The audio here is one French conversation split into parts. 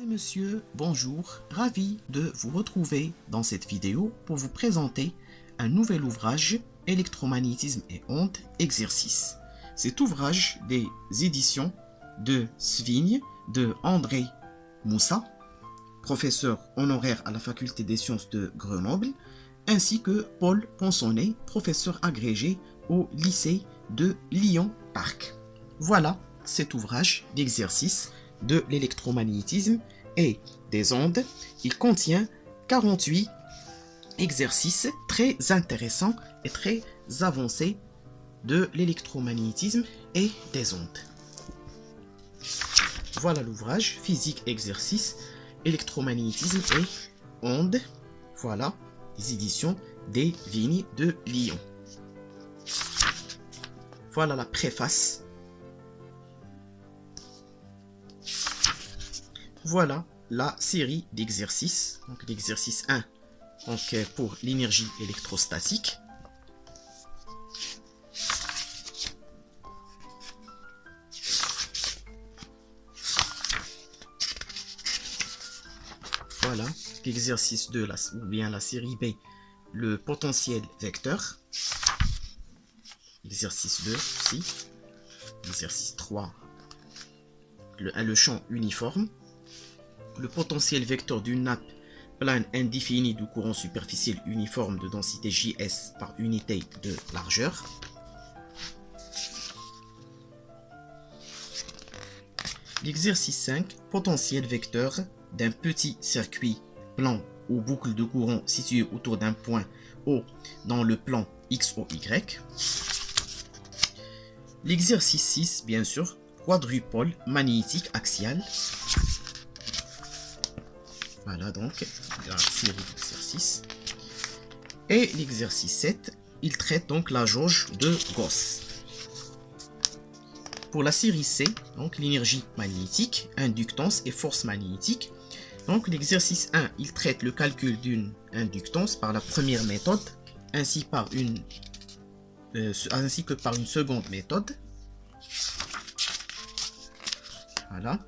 Et monsieur, bonjour, ravi de vous retrouver dans cette vidéo pour vous présenter un nouvel ouvrage Électromagnétisme et ondes, exercice. Cet ouvrage des éditions de Svigne de André Moussa, professeur honoraire à la faculté des sciences de Grenoble, ainsi que Paul Ponsonnet, professeur agrégé au lycée de Lyon-Parc. Voilà cet ouvrage d'exercice de l'électromagnétisme et des ondes. Il contient 48 exercices très intéressants et très avancés de l'électromagnétisme et des ondes. Voilà l'ouvrage Physique, exercice, électromagnétisme et ondes. Voilà les éditions des Vignes de Lyon. Voilà la préface. Voilà la série d'exercices. Donc l'exercice 1 donc, pour l'énergie électrostatique. Voilà l'exercice 2 ou bien la série B, le potentiel vecteur. Exercice 2 aussi. Exercice 3, le champ uniforme. Le potentiel vecteur d'une nappe plane indéfinie du courant superficiel uniforme de densité JS par unité de largeur. L'exercice 5, potentiel vecteur d'un petit circuit plan ou boucle de courant situé autour d'un point O dans le plan X ou Y. L'exercice 6, bien sûr, quadrupole magnétique axial. Voilà donc la série d'exercices. Et l'exercice 7, il traite donc la jauge de Gauss. Pour la série C, donc l'énergie magnétique, inductance et force magnétique. Donc l'exercice 1, il traite le calcul d'une inductance par la première méthode, ainsi que par une seconde méthode. Voilà.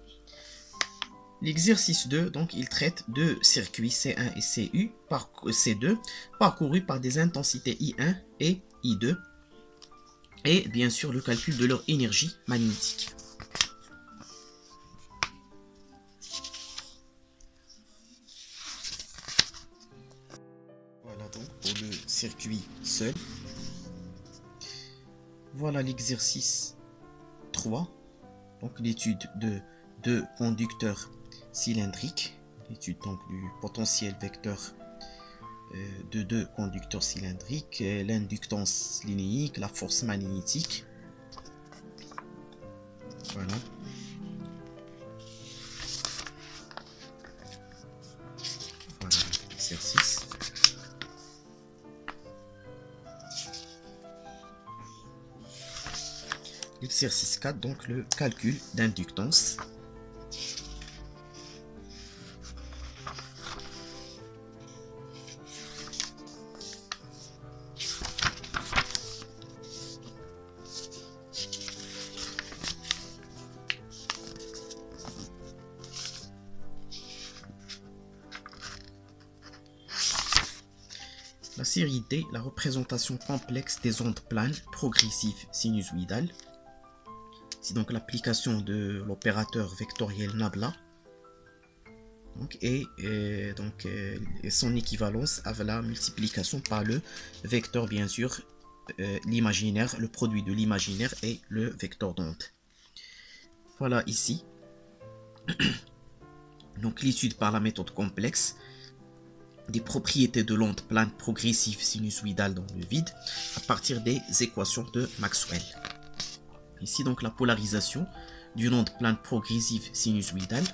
L'exercice 2, donc il traite de circuits C1 et C2 parcourus par des intensités I1 et I2 et bien sûr le calcul de leur énergie magnétique. Voilà donc pour le circuit seul. Voilà l'exercice 3, donc l'étude de deux conducteurs cylindriques, l'étude donc du potentiel vecteur de deux conducteurs cylindriques, l'inductance linéique, la force magnétique. Voilà. Voilà l'exercice. L'exercice 4, donc le calcul d'inductance. La série D, la représentation complexe des ondes planes progressives sinusoïdales. C'est donc l'application de l'opérateur vectoriel Nabla donc, et son équivalence avec la multiplication par le vecteur, bien sûr, l'imaginaire, le produit de l'imaginaire et le vecteur d'onde. Voilà ici donc l'étude par la méthode complexe des propriétés de l'onde plane progressive sinusoïdale dans le vide à partir des équations de Maxwell. Ici donc la polarisation d'une onde plane progressive sinusoïdale.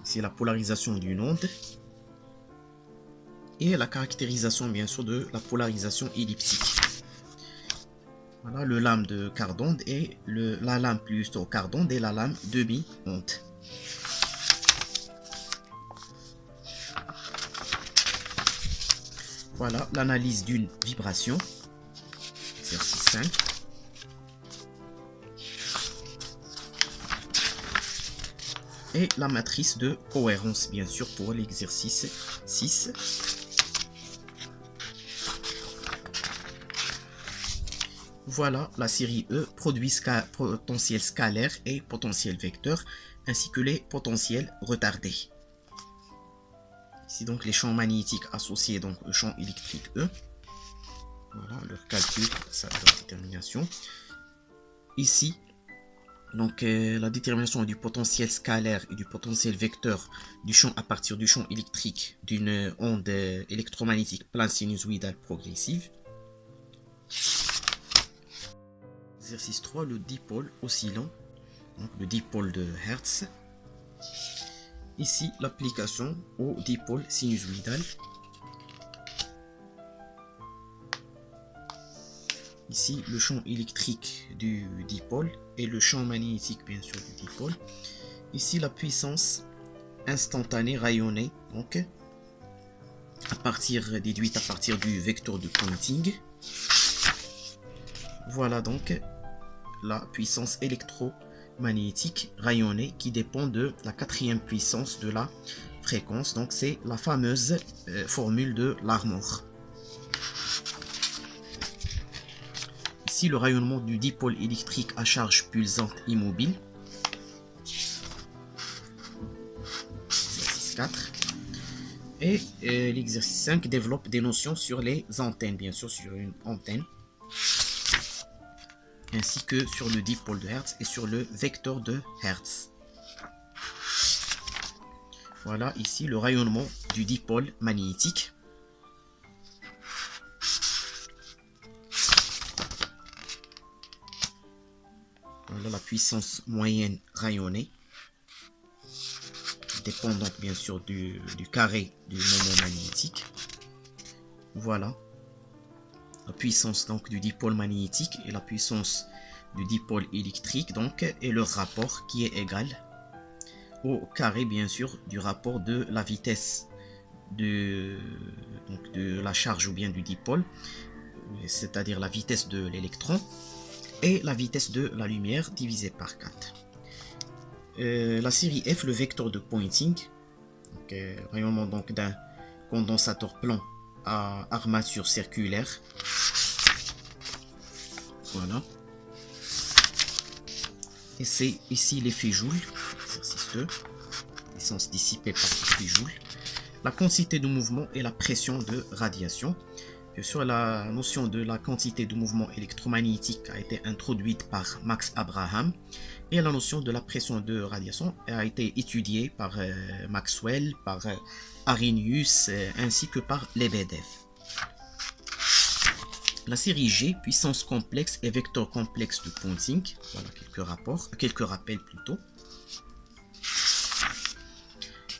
Ici la polarisation d'une onde. Et la caractérisation bien sûr de la polarisation elliptique. Voilà le lame de quart d'onde et la lame plus au quart d'onde et la lame demi-onde. Voilà l'analyse d'une vibration. Exercice 5. et la matrice de cohérence, bien sûr, pour l'exercice 6. Voilà la série E produit potentiel scalaire et potentiel vecteur, ainsi que les potentiels retardés. Ici donc les champs magnétiques associés donc au champ électrique E. Voilà leur calcul, leur détermination. Ici, donc la détermination du potentiel scalaire et du potentiel vecteur du champ à partir du champ électrique d'une onde électromagnétique plane sinusoïdale progressive. Exercice 3, le dipôle oscillant, donc le dipôle de Hertz. Ici, l'application au dipôle sinusoïdal. Ici, le champ électrique du dipôle et le champ magnétique, bien sûr, du dipôle. Ici, la puissance instantanée rayonnée, donc déduite à partir du vecteur de Poynting. Voilà donc la puissance électromagnétique rayonnée qui dépend de la quatrième puissance de la fréquence. Donc c'est la fameuse formule de Larmor. Ici le rayonnement du dipôle électrique à charge pulsante immobile. Exercice 4. Et l'exercice 5 développe des notions sur les antennes, bien sûr sur une antenne, ainsi que sur le dipôle de Hertz et sur le vecteur de Hertz. Voilà ici le rayonnement du dipôle magnétique. Voilà la puissance moyenne rayonnée, dépendant bien sûr du carré du moment magnétique. Voilà la puissance donc du dipôle magnétique et la puissance du dipôle électrique, donc, et leur rapport qui est égal au carré bien sûr du rapport de la vitesse de la charge ou bien du dipôle, c'est-à-dire la vitesse de l'électron et la vitesse de la lumière divisée par 4. La série F, le vecteur de Poynting, rayonnement donc d'un condensateur plan à armature circulaire. Voilà. Et c'est ici l'effet Joule, exercice 2, l'essence dissipée par l'effet Joule, la quantité de mouvement et la pression de radiation. Bien sûr, la notion de la quantité de mouvement électromagnétique a été introduite par Max Abraham et la notion de la pression de radiation a été étudiée par Maxwell, par Arrhenius ainsi que par Lebedev. La série G, puissance complexe et vecteur complexe de Poynting. Voilà quelques rappels plutôt.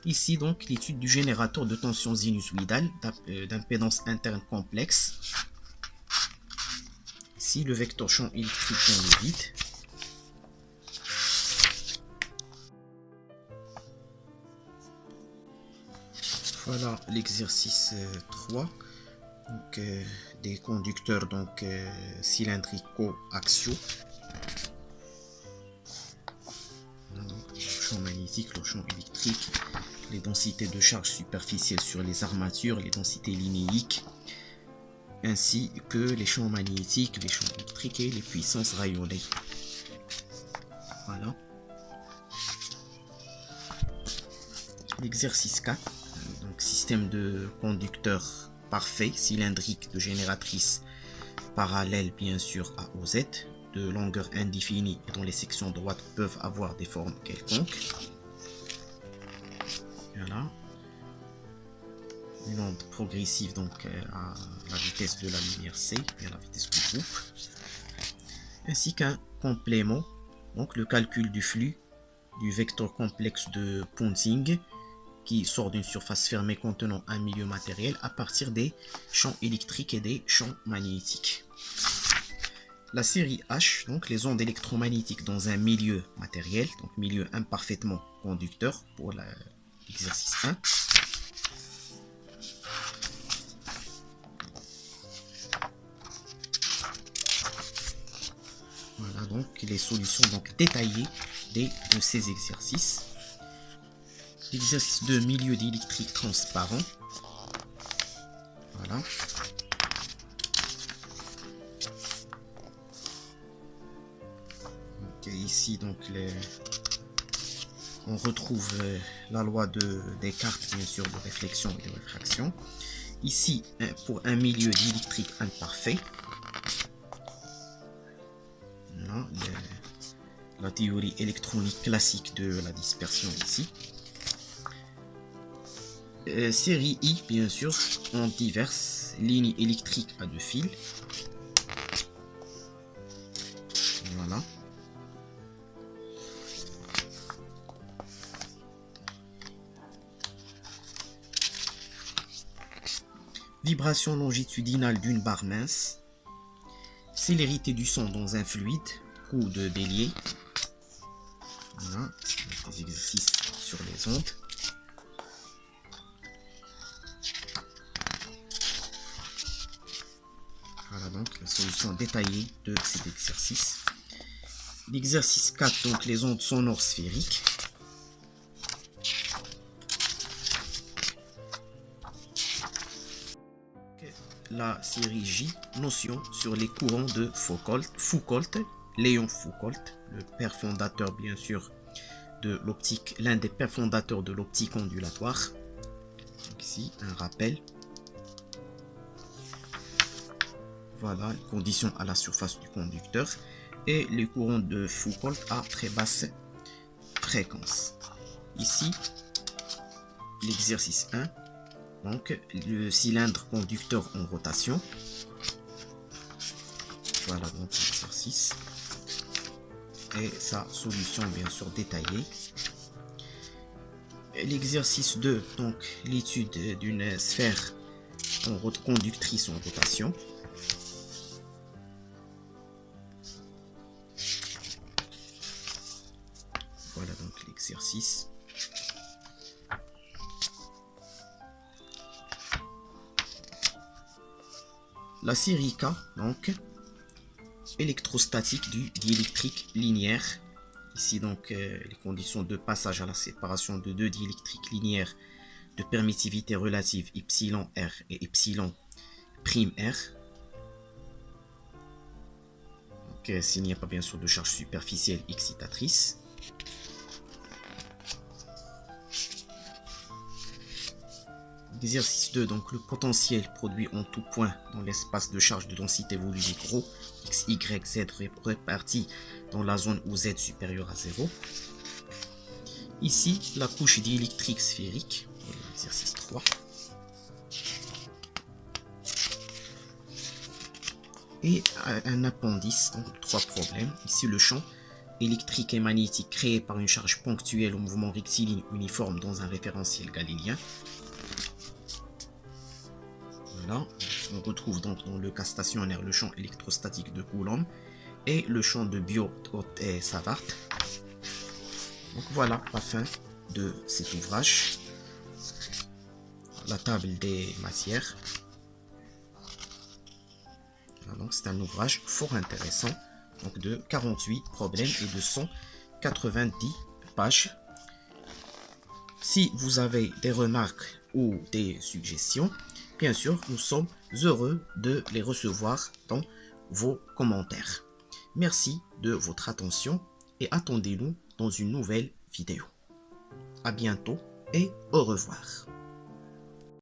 Ici donc l'étude du générateur de tension sinusoïdale d'impédance interne complexe. Ici le vecteur champ électrique dans le vide. Voilà l'exercice 3. Donc, des conducteurs donc cylindrico-axiaux. Le champ magnétique, le champ électrique, les densités de charge superficielle sur les armatures, les densités linéiques, ainsi que les champs magnétiques, les champs électriques et les puissances rayonnées. Voilà. L'exercice 4, donc système de conducteurs parfait, cylindrique de génératrice parallèle bien sûr à OZ, de longueur indéfinie et dont les sections droites peuvent avoir des formes quelconques. Voilà. Une onde progressive donc à la vitesse de la lumière C et à la vitesse du groupe. Ainsi qu'un complément, donc le calcul du flux du vecteur complexe de Poynting qui sort d'une surface fermée contenant un milieu matériel à partir des champs électriques et des champs magnétiques. La série H, donc les ondes électromagnétiques dans un milieu matériel, donc milieu imparfaitement conducteur pour l'exercice 1. Voilà donc les solutions donc détaillées de ces exercices. L'exercice de milieu diélectrique transparent. Voilà. Ok, ici donc on retrouve la loi de Descartes, bien sûr, de réflexion et de réfraction. Ici, pour un milieu diélectrique imparfait, voilà, la théorie électronique classique de la dispersion ici. Série I, bien sûr, en diverses lignes électriques à deux fils. Voilà. Vibration longitudinale d'une barre mince. Célérité du son dans un fluide. Coup de Bélier. Voilà, des exercices sur les ondes. Voilà donc la solution détaillée de cet exercice. L'exercice 4, donc les ondes sonores sphériques. La série J, notion sur les courants de Foucault, Léon Foucault, le père fondateur bien sûr de l'optique, l'un des pères fondateurs de l'optique ondulatoire. Donc ici, un rappel. Voilà, les conditions à la surface du conducteur et les courants de Foucault à très basse fréquence. Ici, l'exercice 1. Donc, le cylindre conducteur en rotation. Voilà donc l'exercice. Et sa solution, bien sûr, détaillée. L'exercice 2, donc l'étude d'une sphère conductrice en rotation. Voilà donc l'exercice. La série K, donc, électrostatique du diélectrique linéaire. Ici, donc, les conditions de passage à la séparation de deux diélectriques linéaires de permittivité relative epsilon R et epsilon prime R. Donc, s'il n'y a pas bien sûr de charge superficielle excitatrice. Exercice 2, donc le potentiel produit en tout point dans l'espace de charge de densité volumique ρ, x, y, z répartis dans la zone où z supérieur à 0. Ici, la couche diélectrique sphérique, exercice 3. Et un appendice, donc 3 problèmes. Ici, le champ électrique et magnétique créé par une charge ponctuelle au mouvement rectiligne uniforme dans un référentiel galiléen. Voilà, on retrouve donc dans le cas stationnaire le champ électrostatique de Coulomb et le champ de Biot-Savart. Donc voilà la fin de cet ouvrage. La table des matières. Voilà, donc c'est un ouvrage fort intéressant, donc de 48 problèmes et de 190 pages. Si vous avez des remarques ou des suggestions, bien sûr, nous sommes heureux de les recevoir dans vos commentaires. Merci de votre attention et attendez-nous dans une nouvelle vidéo. À bientôt et au revoir.